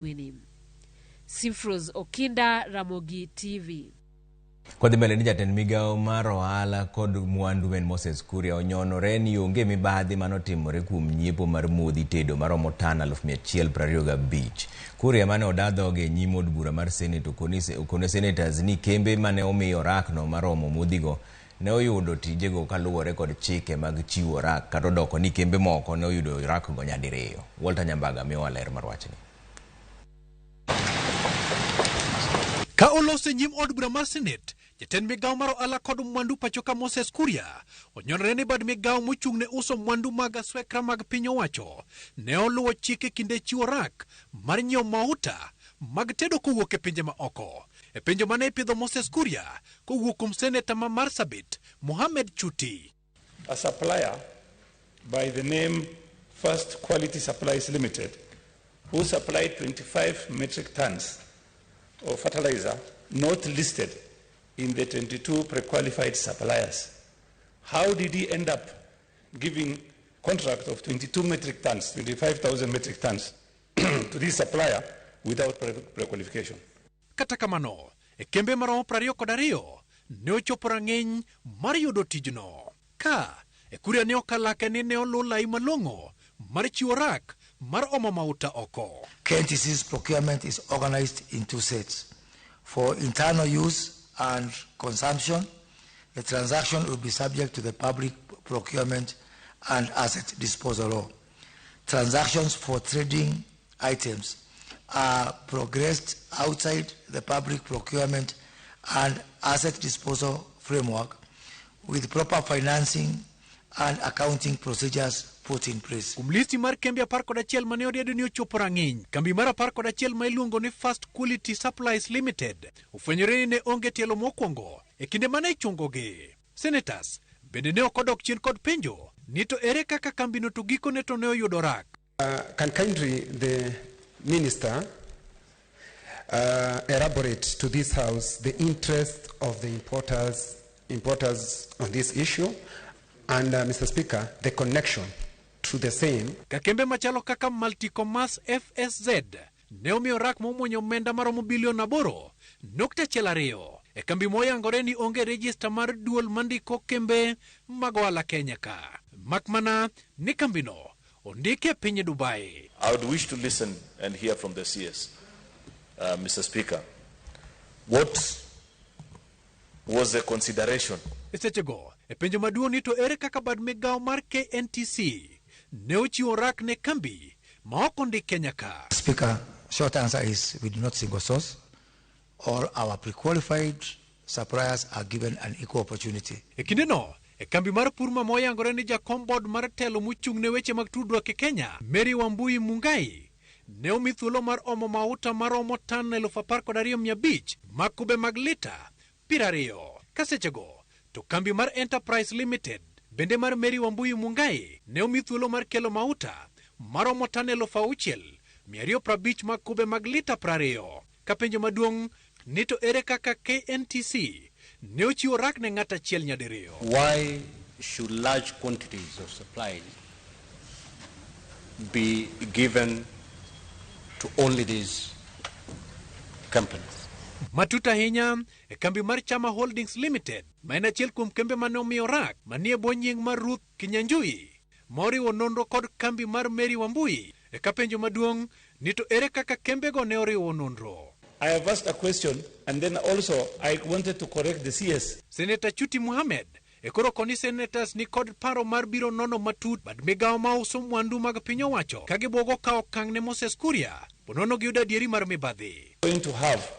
winning. Simfros Okinda, Ramogi TV. Kodhi mbele ni jatend migao mar ohala kod mwandu en Moses Kuria onyonore ni onge mibadhi manotimore kuom nyiepo mar modhi tedo maromo tan 125. Kuria mane odadhoge nyim od bura mar Senate okone senators ni kembe mane omii orak no maromo modhigo ne oyudo tijego kaluwore kod chike mag chiwo orak kata odoko ni kembe moko ne oyudo orak go nyadiriyo. Walter Nyambaga miyowa ler mar wachni. Ka olose nyim od bura mar Senate, jatend migao mar ohala kod mwandu pachoka Moses Kuria onyorore ni bad migao mochung'ne uso mwandu mag aswekra mag piny owacho ne oluwo chike kinde chiwo orak mar nyiewo mauta mag tedo kowuok e pinje ma oko. E penjo mane ipidho Moses Kuria kowuok kuom seneta ma Marsabit Mohamed Chuti. A supplier by the name First Quality Supplies Limited, who supplied 25 metric tons of fertilizer not listed in the 22 pre-qualified suppliers. How did he end up giving contract of 22 metric tons, 25,000 metric tons to this supplier without pre-qualification? Kata kamano, e kembe maromo 22 ne ochopo rang'eny mar yudo tijno. Ka e Kuria ne okalake ni ne olu lai malong'o mar chiwo orak mar omo mauta oko. KNTC's procurement is organized in two sets. For internal use and consumption, the transaction will be subject to the Public Procurement and Asset Disposal Law. Transactions for trading items are progressed outside the Public Procurement and Asset Disposal framework with proper financing and accounting procedures put in place. Kumlisti mar kembe 11 mane oriedo ni ochopo rang'iny. Kambi mar 11 ma iluongo ni First Quality Supplies Limited ofwenyore ne onge telo mokwongo e kinde mane ichungogi. Senators bende ne okodok chien kod penjo ni to ere kaka kambino to gikone to ne oyudo orak. Can kindly the minister elaborate to this house the interest of the importers on this issue and Mr. Speaker, the connection to the same. Kakembe machalo kaka Multicommerce FSZ ne omiyo orak momwonyo omenda maromo bilion 8.2. E kambi moyangore ni onge register mar duol mandiko kembe mag ohala Kenya ka. Makmana ni kambino ondike piny Dubai. I would wish to listen and hear from the CS, Mr. Speaker. What was the consideration? Esechego, e penjo maduong' ni to ere kaka bad migao mar KNTC ne ochiwo orak ne kambi ma ok ondik Kenya ka. Speaker, short answer is we do not single source. All our pre-qualified suppliers are given an equal opportunity. E kinde no, e kambi mar purma moyangore ni jakom board mar telo mochung'ne weche mag tudruok e Kenya, Mary Wambui Mungai, ne omi thuolo mar omo mauta maromo tan 12,500 mag kube mag lita 20. Kasechego, to kambi mar Enterprise Limited bende mar Mary Wambui Mungai ne omi thuolo mar kelo mauta maromo tan 6,250 mag kube mag lita 20. Kapenjo maduong' ni to ere kaka KNTC ne ochiwo orak ne ng'at achiel nyadiriyo. Why should large quantities of supplies be given to only these companies? Matut ahinya e kambi mar Chama Holdings Limited ma en achiel kuom kembe mane omiyo orak manie bwo nying mar Ruth Kinyanjui ma oriwo nonro kod kambi mar Mary Wambui. E kapenjo maduong' ni to ere kaka kembego ne oriwo nonro. I have asked a question and then also I wanted to correct the CS. Senator Chuti Mohamed e koro koni senators ni kod paro mar biro nono matut bad migao ma uso mwandu mag piny owacho ka gibwogo kawo okang' ne Moses Kuria ponono giyudo adieri mar mibadhi. Going to have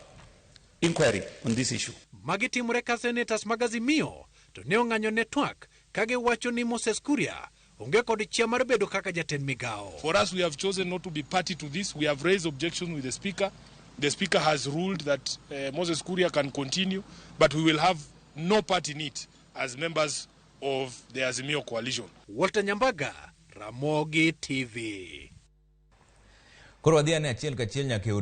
inquiry on this issue. Magi timore ka senators mag Azimio to ne ong'anyo ne twak ka giwacho ni Moses Kuria onge kod chia mar bedo kaka jatend migao. For us, we have chosen not to be party to this. We have raised objections with the Speaker. The Speaker has ruled that Moses Kuria can continue, but we will have no part in it as members of the Azimio coalition. Walter Nyambaga, Ramogi TV. Koro wadhi ane achiel kachiel nyaka